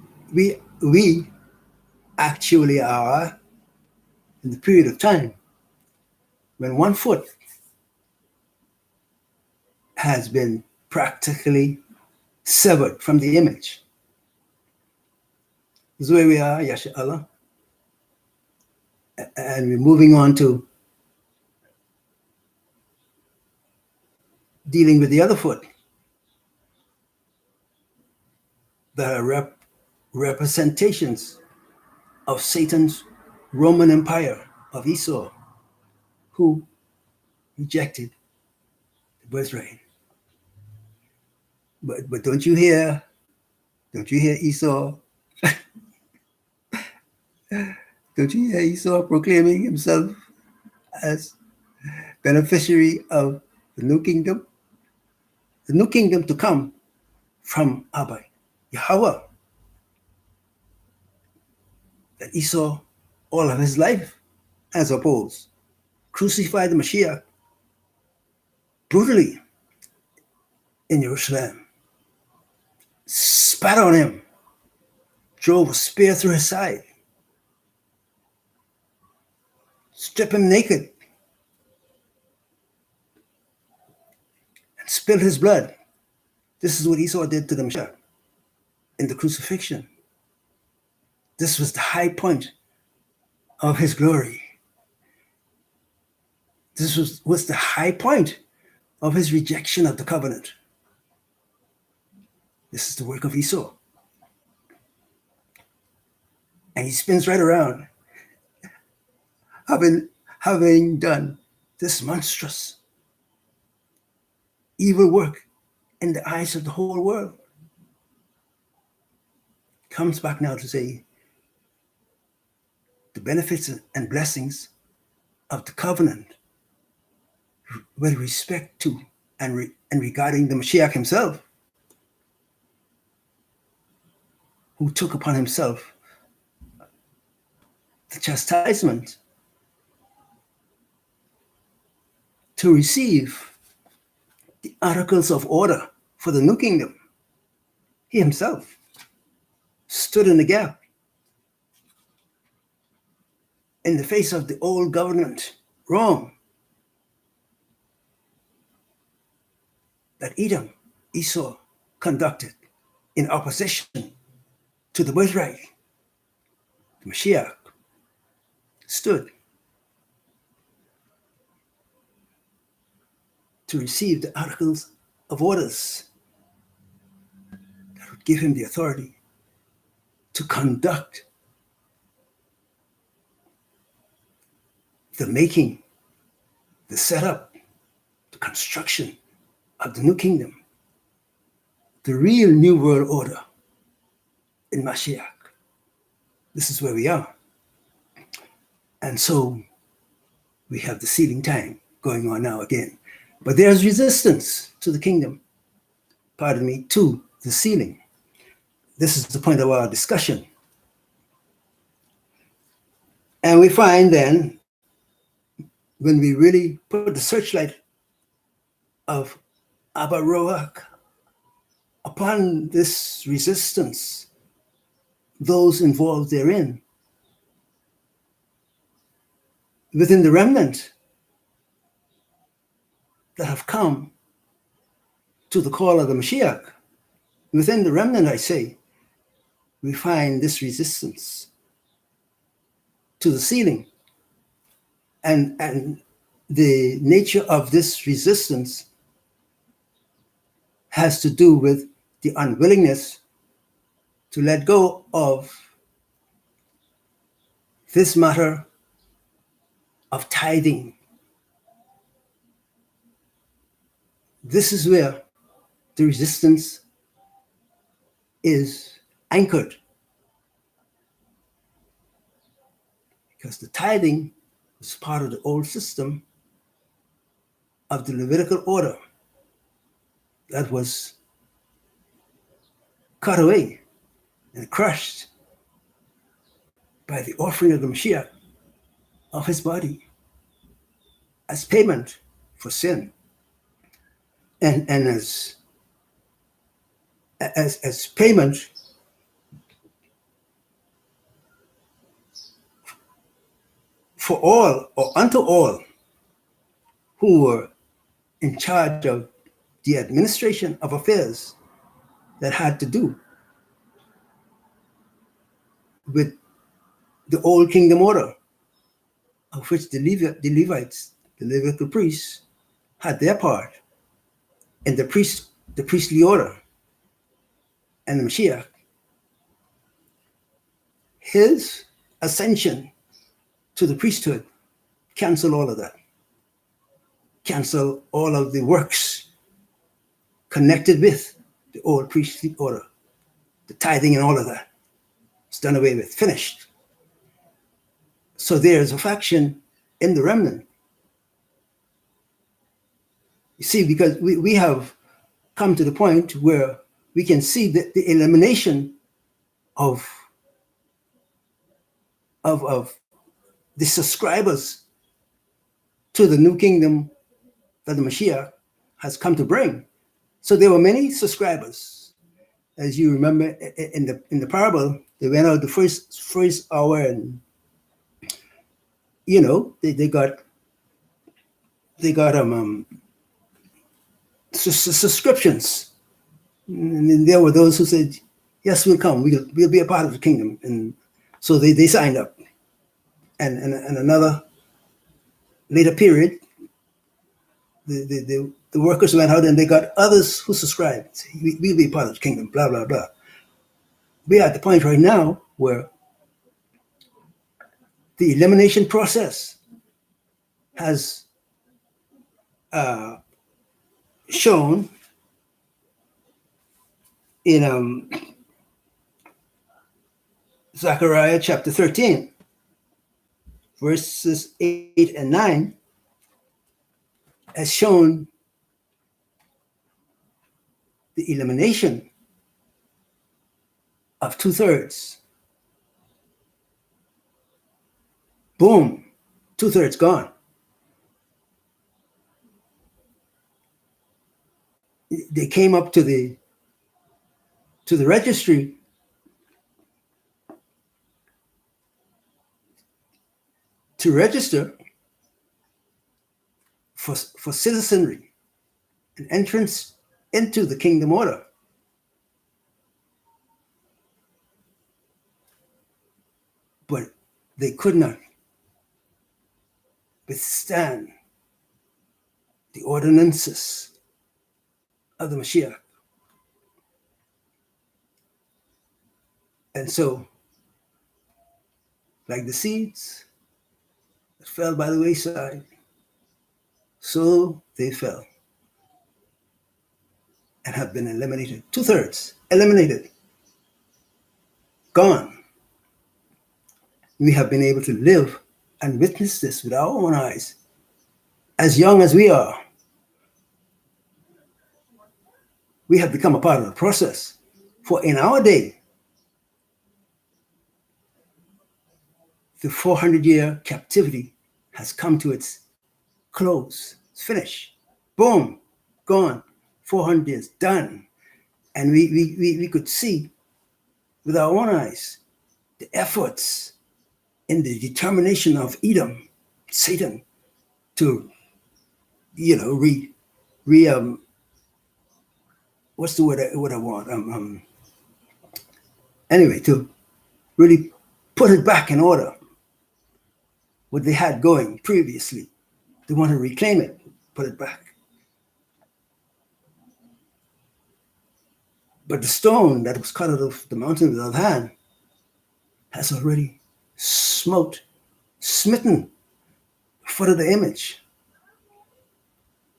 are in the period of time when one foot has been practically severed from the image. This is where we are, Yasha'Allah. And we're moving on to dealing with the other foot that are representations of Satan's Roman Empire of Esau, who rejected the birthright. But don't you hear Esau? Don't you hear Esau proclaiming himself as beneficiary of the new kingdom? The new kingdom to come from Abba, Yahweh, that Esau all of his life has opposed, crucified the Mashiach brutally in Jerusalem, spat on him, drove a spear through his side, stripped him naked, and spilled his blood. This is what Esau did to the Mashiach in the crucifixion. This was the high point of his glory. This was the high point of his rejection of the covenant. This is the work of Esau. And he spins right around, having done this monstrous evil work in the eyes of the whole world. Comes back now to say the benefits and blessings of the covenant with respect to and regarding the Mashiach himself, who took upon himself the chastisement to receive the articles of order for the new kingdom. He himself stood in the gap in the face of the old government, Rome, that Esau conducted in opposition to the birthright. the Mashiach, stood to receive the articles of orders that would give him the authority to conduct the making, the setup, the construction of the new kingdom, the real new world order in Mashiach. This is where we are. And so we have the sealing time going on now again. But there's resistance to the kingdom, to the sealing. This is the point of our discussion. And we find then, when we really put the searchlight of Abba Roach upon this resistance, those involved therein, within the remnant that have come to the call of the Mashiach, within the remnant, I say, we find this resistance to the sealing. And the nature of this resistance has to do with the unwillingness to let go of this matter of tithing. This is where the resistance is anchored. Because the tithing was part of the old system of the Levitical order that was cut away and crushed by the offering of the Mashiach of his body as payment for sin, and as payment for all, or unto all who were in charge of the administration of affairs that had to do with the old kingdom order, of which the Levites, the Levitical priests, had their part in the priestly order. And the Mashiach, his ascension to the priesthood, cancel all of that. Cancel all of the works connected with the old priestly order, the tithing and all of that. It's done away with, finished. So there's a faction in the remnant. You see, because we have come to the point where we can see that the elimination of the subscribers to the new kingdom that the Mashiach has come to bring. So there were many subscribers. As you remember in the parable, they went out the first hour, and they got subscriptions. And then there were those who said, yes, we'll come, we'll be a part of the kingdom. And so they signed up. And another later period, the workers went out and they got others who subscribed. We'll be part of the kingdom, blah, blah, blah. We're at the point right now where the elimination process has shown in Zechariah chapter 13, verses 8 and 9, has shown the elimination of 2/3. Boom, 2/3 gone. They came up to the registry to register for citizenry and entrance into the kingdom order. But they could not withstand the ordinances of the Mashiach. And so, like the seeds that fell by the wayside, so they fell and have been eliminated. 2/3 eliminated, gone. We have been able to live and witness this with our own eyes, as young as we are. We have become a part of the process. For in our day, the 400-year captivity has come to its close. It's finished. Boom, gone. 400 years, done. And we could see with our own eyes the efforts in the determination of Edom, Satan, to, what's the word I want? Anyway, to really put it back in order, what they had going previously. They want to reclaim it, put it back. But the stone that was cut out of the mountain without hand has already smitten the foot of the image.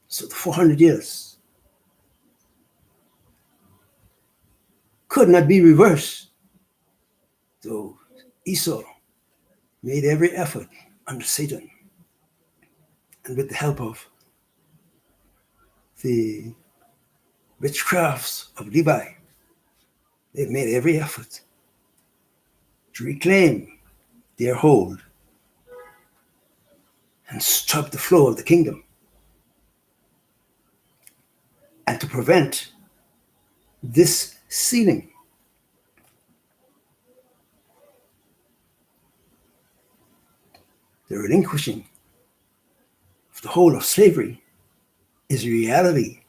So the 400 years could not be reversed. So Esau made every effort under Satan, and with the help of the witchcrafts of Levi, they've made every effort to reclaim their hold and stop the flow of the kingdom, and to prevent this sealing. The relinquishing of the whole of slavery is a reality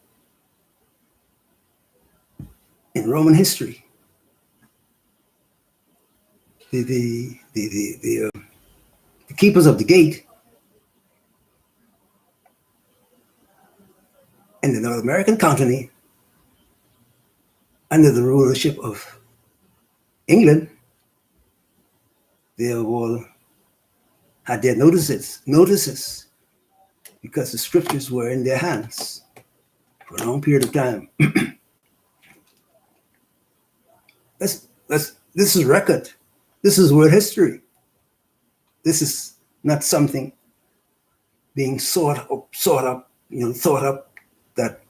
in Roman history. The keepers of the gate in the North American colony, under the rulership of England, they have all had their notices, because the scriptures were in their hands for a long period of time. This is record. This is world history. This is not something being thought up that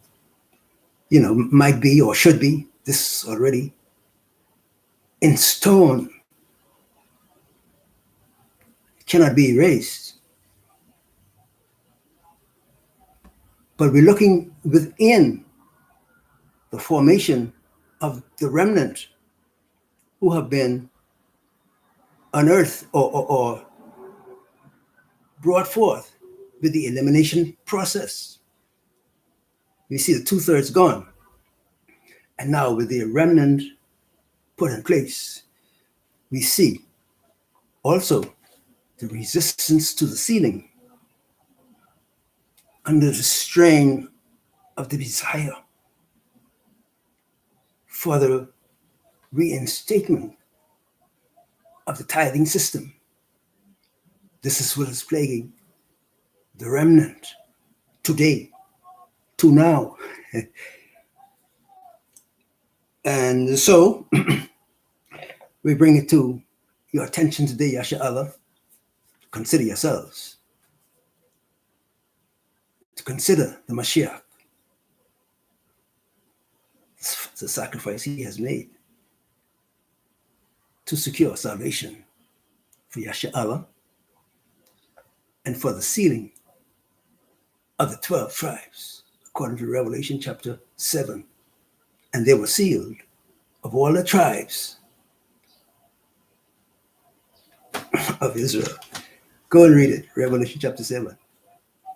might be or should be. This is already in stone. It cannot be erased. But we're looking within the formation of the remnant who have been unearthed or brought forth with the elimination process. We see the 2/3 gone. And now with the remnant put in place, we see also the resistance to the sealing under the strain of the desire for the reinstatement of the tithing system. This is what is plaguing the remnant today, to now. And so we bring it to your attention today, Yasha Allah. Consider yourselves, to consider the Mashiach, the sacrifice he has made to secure salvation for Yasha Allah and for the sealing of the 12 tribes, according to Revelation chapter 7. And they were sealed of all the tribes of Israel. Go and read it, Revelation chapter 7.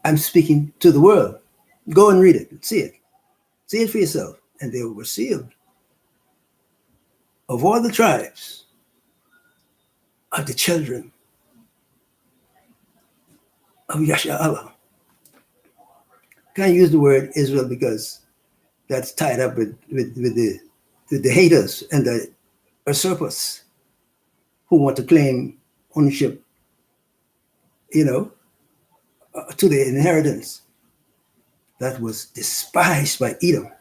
I'm speaking to the world. Go and read it, see it. See it for yourself. And they were sealed of all the tribes of the children of Yasha'Allah. Can't use the word Israel because that's tied up with the haters and the usurpers who want to claim ownership, to the inheritance that was despised by Edom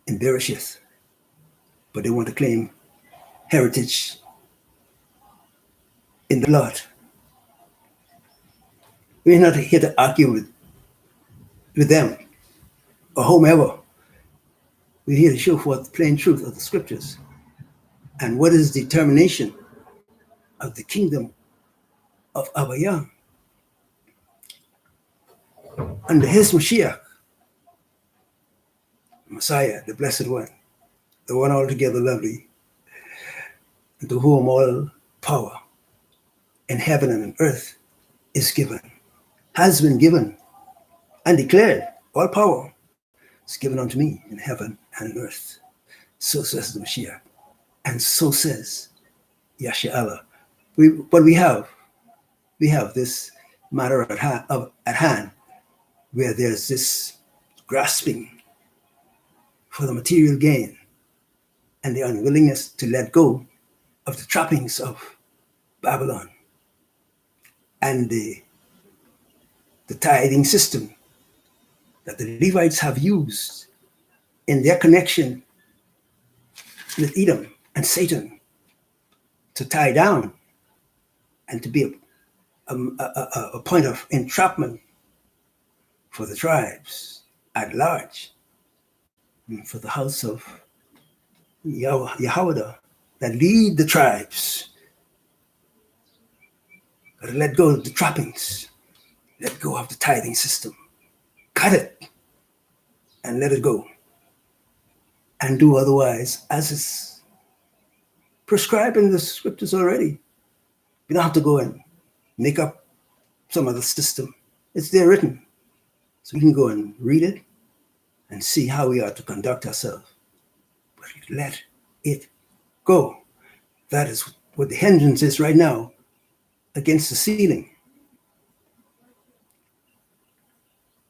in Bereshith. But they want to claim heritage in the blood. We're not here to argue with them or whomever. We're here to show forth the plain truth of the scriptures and what is the determination of the kingdom of Abba under his Mashiach, Messiah, the Blessed One, the one altogether lovely, and to whom all power in heaven and on earth is given, has been given, and declared, all power is given unto me in heaven and on earth. So says the Mashiach, and so says Yasha'Allah. But we have this matter at hand where there's this grasping for the material gain and the unwillingness to let go of the trappings of Babylon and the tithing system that the Levites have used in their connection with Edom and Satan to tie down and to be a point of entrapment for the tribes at large, and for the house of Yahweh that lead the tribes. Gotta let go of the trappings, let go of the tithing system, cut it and let it go, and do otherwise as is prescribed in the scriptures already. We don't have to go and make up some other system. It's there written. So we can go and read it and see how we are to conduct ourselves. But let it go. That is what the hindrance is right now against the ceiling.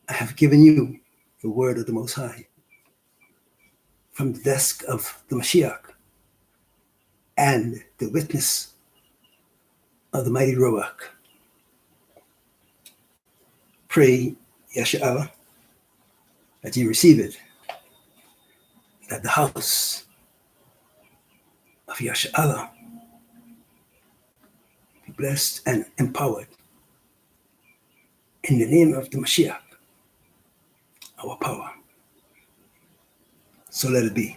I have given you the word of the Most High from the desk of the Mashiach and the witness of the mighty Ruach. Pray, Yasha'Allah, that you receive it, that the house of Yasha'Allah be blessed and empowered in the name of the Mashiach, our power. So let it be.